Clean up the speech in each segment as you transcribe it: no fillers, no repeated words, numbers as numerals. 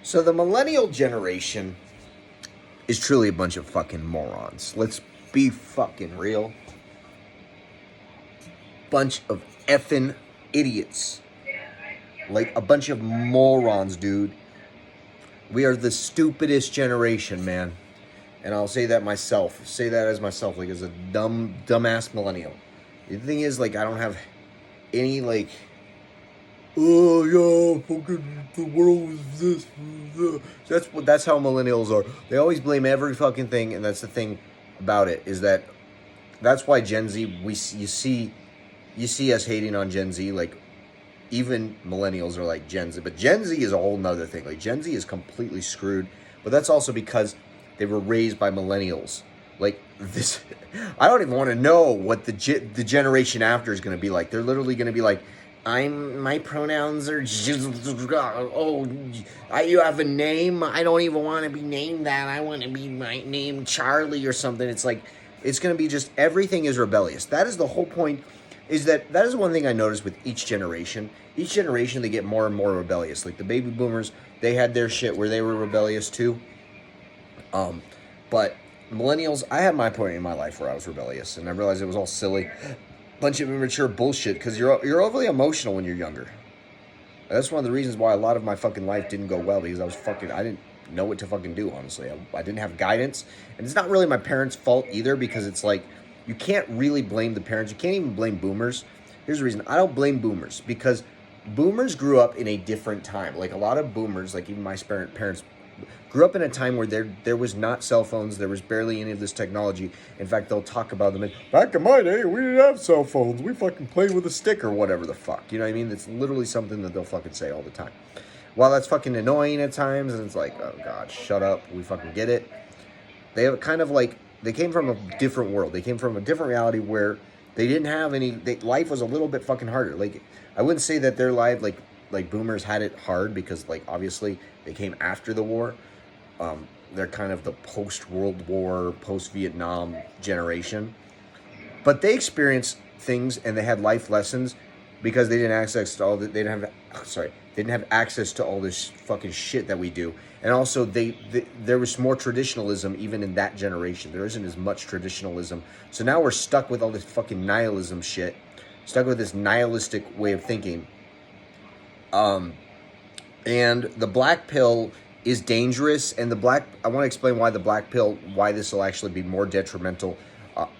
So the millennial generation is truly a bunch of fucking morons. Let's be fucking real. Bunch of effing idiots. Like a bunch of morons, dude. We are the stupidest generation, man. And I'll say that myself. Say that as myself, like as a dumbass millennial. The thing is, like, I don't have any, like, oh yeah, fucking the world is this. That's how millennials are. They always blame every fucking thing, and that's the thing about it, is that that's why Gen Z, you see us hating on Gen Z, like, even millennials are like Gen Z, but Gen Z is a whole nother thing. Like, Gen Z is completely screwed, but that's also because they were raised by millennials. Like, this, I don't even want to know what the generation after is going to be like. They're literally going to be like, my pronouns are, you have a name? I don't even want to be named that. I want to be my name Charlie or something. It's like, it's going to be just, everything is rebellious. That is the whole point, is that is one thing I noticed with each generation. Each generation, they get more and more rebellious. Like the baby boomers, they had their shit where they were rebellious too. But millennials, I had my point in my life where I was rebellious, and I realized it was all silly. Bunch of immature bullshit, because you're overly emotional when you're younger. And that's one of the reasons why a lot of my fucking life didn't go well, because I didn't know what to fucking do, honestly. I didn't have guidance, and it's not really my parents' fault either, because it's like, you can't really blame the parents. You can't even blame boomers. Here's the reason. I don't blame boomers, because boomers grew up in a different time. Like, a lot of boomers, like even my parents, grew up in a time where there was not cell phones. There was barely any of this technology. In fact, they'll talk about them. Back in my day, we didn't have cell phones. We fucking played with a stick or whatever the fuck. You know what I mean? It's literally something that they'll fucking say all the time. While that's fucking annoying at times, and it's like, oh God, shut up. We fucking get it. They have kind of like, they came from a different world. They came from a different reality where they didn't have any, life was a little bit fucking harder. Like, I wouldn't say that their life, like boomers had it hard, because, like, obviously they came after the war. They're kind of the post-World War, post-Vietnam generation. But they experienced things, and they had life lessons, because they didn't access to all the, they didn't have access to all this fucking shit that we do. And also, there was more traditionalism even in that generation. There isn't as much traditionalism. So now we're stuck with all this fucking nihilism shit, stuck with this nihilistic way of thinking. And the black pill is dangerous, and I want to explain why the black pill, why this will actually be more detrimental.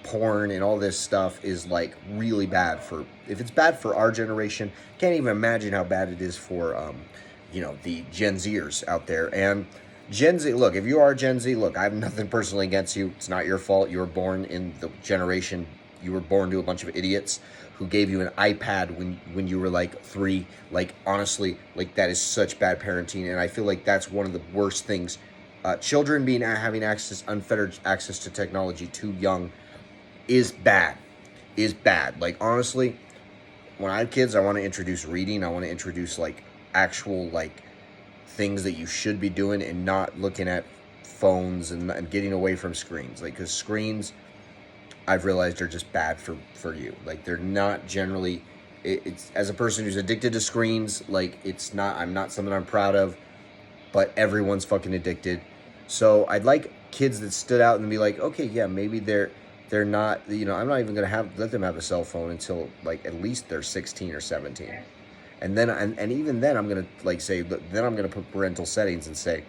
Porn and all this stuff is, like, really bad for, if it's bad for our generation, can't even imagine how bad it is for, the Gen Zers out there. And Gen Z, look, if you are Gen Z, look, I have nothing personally against you. It's not your fault. You were born in the generation, you were born to a bunch of idiots who gave you an iPad when you were like 3. Like, honestly, like, that is such bad parenting, and I feel like that's one of the worst things. Children having unfettered access to technology too young is bad. Like, honestly, when I have kids, I want to introduce reading. I want to introduce, like, actual, like, things that you should be doing, and not looking at phones and getting away from screens. Like, because screens, I've realized, are just bad for you. Like, they're not generally, it's, as a person who's addicted to screens, like, I'm not something I'm proud of, but everyone's fucking addicted. So I'd like kids that stood out and be like, okay, yeah, maybe they're not, I'm not even going to let them have a cell phone until, like, at least they're 16 or 17. And then, and even then, I'm going to, like, say, then I'm going to put parental settings and say,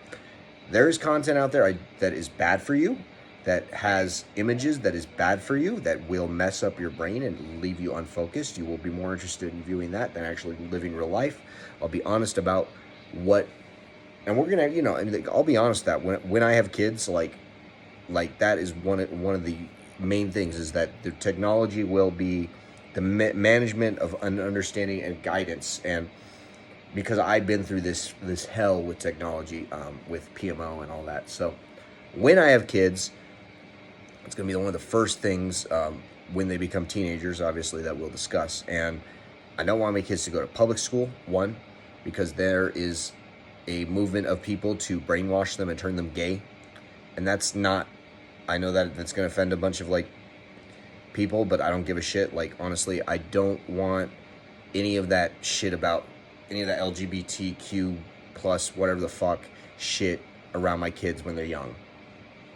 there is content out there that is bad for you, that has images that is bad for you, that will mess up your brain and leave you unfocused. You will be more interested in viewing that than actually living real life. I'll be honest about what, and we're going to, and I'll be honest that when I have kids, like that is one of the main things, is that the technology will be the management of understanding and guidance. And because I've been through this hell with technology, with PMO and all that. So when I have kids, it's going to be one of the first things, when they become teenagers, obviously, that we'll discuss. And I don't want my kids to go to public school, one, because there is a movement of people to brainwash them and turn them gay. And that's not, I know that that's going to offend a bunch of, like, people, but I don't give a shit. Like, honestly, I don't want any of that shit about any of the LGBTQ plus whatever the fuck shit around my kids when they're young.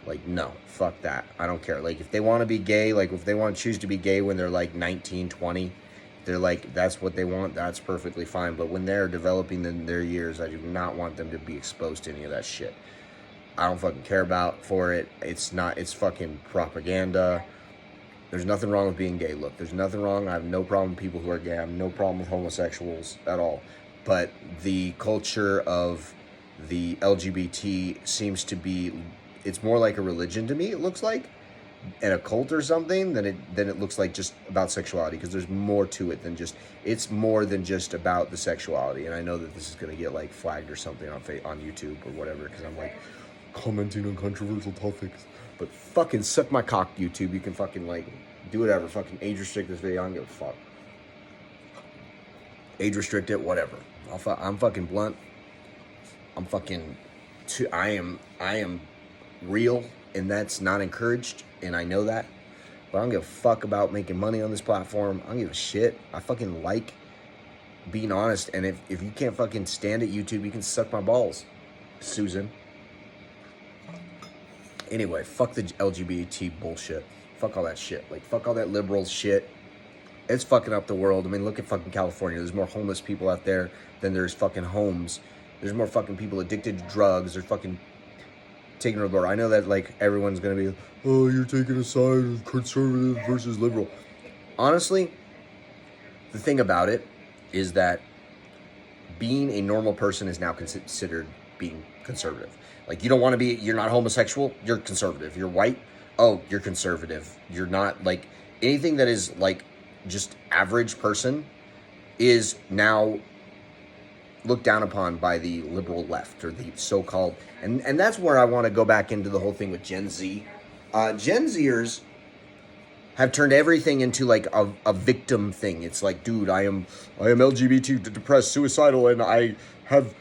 Like, no, fuck that. I don't care. Like, if they want to be gay, like, if they want to choose to be gay when they're, like, 19, 20, they're, like, that's what they want, that's perfectly fine. But when they're developing in their years, I do not want them to be exposed to any of that shit. I don't fucking care about for it. It's fucking propaganda. There's nothing wrong with being gay. Look, there's nothing wrong. I have no problem with people who are gay. I have no problem with homosexuals at all. But the culture of the LGBT seems to be... It's more like a religion to me, it looks like, and a cult or something, than it looks like just about sexuality, because there's more to it than just, it's more than just about the sexuality. And I know that this is going to get, like, flagged or something on YouTube or whatever, because I'm, like, commenting on controversial topics. But fucking suck my cock, YouTube. You can fucking, like, do whatever. Fucking age restrict this video. I don't give a fuck. Age restrict it, whatever. I'm fucking blunt. I'm fucking... I am real, and that's not encouraged, and I know that, but I don't give a fuck about making money on this platform. I don't give a shit. I fucking like being honest, and if you can't fucking stand it, YouTube, you can suck my balls, Susan. Anyway, fuck the LGBT bullshit. Fuck all that shit. Like, fuck all that liberal shit. It's fucking up the world. I mean, look at fucking California. There's more homeless people out there than there's fucking homes. There's more fucking people addicted to drugs. There's fucking taking a door. I know that, like, everyone's gonna be, oh, you're taking a side of conservative versus liberal. Honestly, the thing about it is that being a normal person is now considered being conservative. Like, you don't want to be, you're not homosexual, you're conservative. You're white, oh, you're conservative. You're not, like, anything that is, like, just average person is now looked down upon by the liberal left, or the so-called, and that's where I want to go back into the whole thing with Gen Z. Gen Zers have turned everything into, like, a victim thing. It's like, dude, I am LGBT, depressed, suicidal, and I have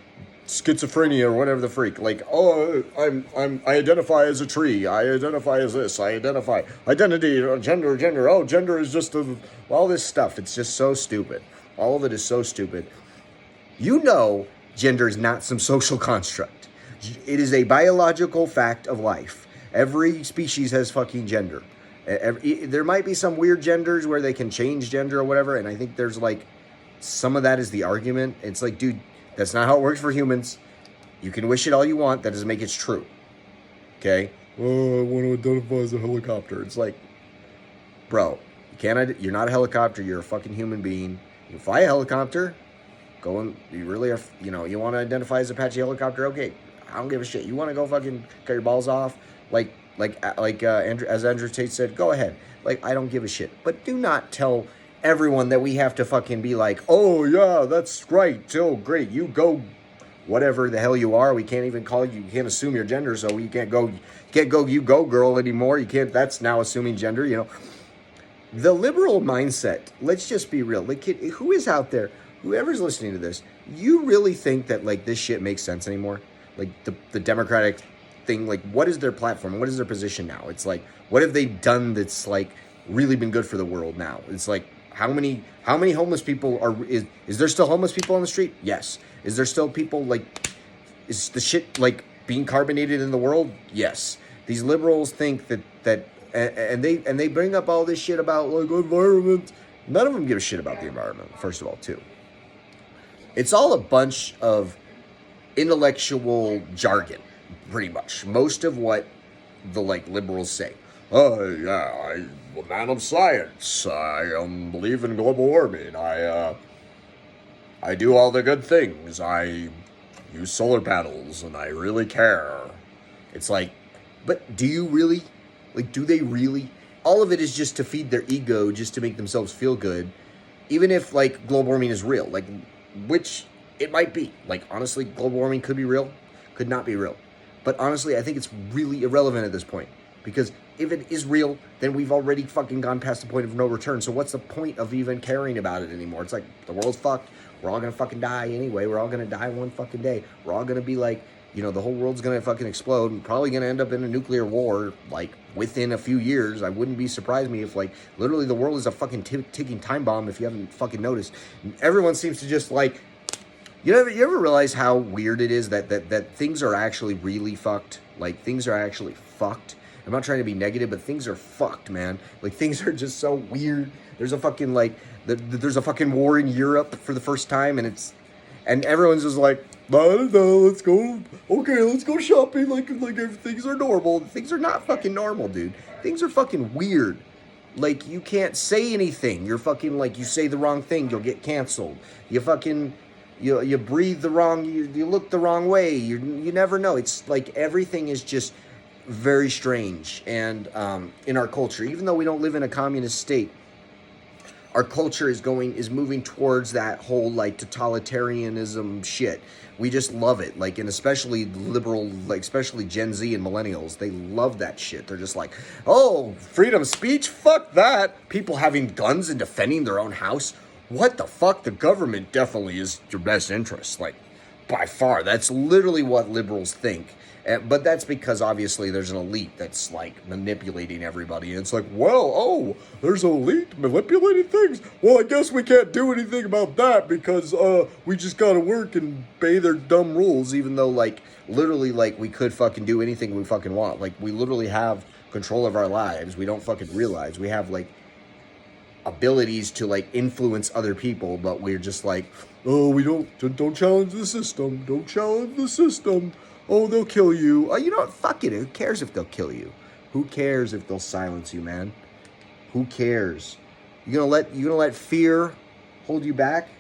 schizophrenia or whatever the freak. Like, oh, I identify as a tree. I identify as this. I identify identity, gender. Oh, gender is just all this stuff. It's just so stupid. All of it is so stupid. You know, gender is not some social construct. It is a biological fact of life. Every species has fucking gender. There might be some weird genders where they can change gender or whatever, and I think there's, like, some of that is the argument. It's like, dude, that's not how it works for humans. You can wish it all you want. That doesn't make it true. Okay? Oh, I want to identify as a helicopter. It's like, bro, you're not a helicopter. You're a fucking human being. You fly a helicopter. Go and you really are, you know, you want to identify as Apache helicopter? Okay, I don't give a shit. You want to go fucking cut your balls off? Like Andrew, as Andrew Tate said, go ahead. Like, I don't give a shit. But do not tell everyone that we have to fucking be like, oh yeah, that's right. Oh great, you go, whatever the hell you are. We can't even call you. You can't assume your gender, so you can't go. You go girl anymore. You can't. That's now assuming gender. You know, the liberal mindset. Let's just be real. Like, who is out there? Whoever's listening to this, you really think that, like, this shit makes sense anymore? Like, the Democratic thing, like, what is their platform? What is their position now? It's like, what have they done that's, like, really been good for the world now? It's like, how many homeless people is there still homeless people on the street? Yes. Is there still people, like, is the shit, like, being carbonated in the world? Yes. These liberals think that and they bring up all this shit about, like, environment. None of them give a shit about the environment, first of all, too. It's all a bunch of intellectual jargon, pretty much. Most of what the, like, liberals say. Oh, yeah, I'm a man of science. I believe in global warming. I do all the good things. I use solar panels, and I really care. It's like, but do you really? Like, do they really? All of it is just to feed their ego, just to make themselves feel good. Even if, like, global warming is real. Like, which it might be. Like, honestly, global warming could be real, could not be real. But honestly, I think it's really irrelevant at this point. Because if it is real, then we've already fucking gone past the point of no return. So what's the point of even caring about it anymore? It's like, the world's fucked. We're all gonna fucking die anyway. We're all gonna die one fucking day. We're all gonna be like, you know, the whole world's gonna fucking explode and probably gonna end up in a nuclear war, like, within a few years. I wouldn't be surprised me if, like, literally the world is a fucking ticking time bomb, if you haven't fucking noticed. And everyone seems to just, like, You ever realize how weird it is that things are actually really fucked? Like, things are actually fucked. I'm not trying to be negative, but things are fucked, man. Like, things are just so weird. There's a fucking, like, there's a fucking war in Europe for the first time, and everyone's just like, I don't know, let's go, okay, let's go shopping like if things are normal. Things are not fucking normal, dude. Things are fucking weird. Like, you can't say anything. You're fucking, like, you say the wrong thing, you'll get canceled. You fucking... You breathe the wrong, you look the wrong way, you never know. It's like everything is just very strange. And in our culture, even though we don't live in a communist state, our culture is moving towards that whole like totalitarianism shit. We just love it. Like, and especially liberal, like especially Gen Z and millennials, they love that shit. They're just like, oh, freedom of speech? Fuck that. People having guns and defending their own house? What the fuck? The government definitely is your best interest. Like, by far. That's literally what liberals think. But that's because, obviously, there's an elite that's, like, manipulating everybody. And it's like, well, oh, there's an elite manipulating things? Well, I guess we can't do anything about that because we just gotta work and obey their dumb rules, even though, like, literally, like, we could fucking do anything we fucking want. Like, we literally have control of our lives. We don't fucking realize. We have, like, abilities to like influence other people, but we're just like, oh, we don't challenge the system. Don't challenge the system. Oh, they'll kill you. You know what? Fuck it. Who cares if they'll kill you? Who cares if they'll silence you, man? Who cares? You gonna let fear hold you back?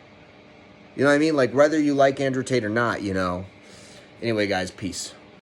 You know what I mean? Like, whether you like Andrew Tate or not, you know. Anyway, guys, peace.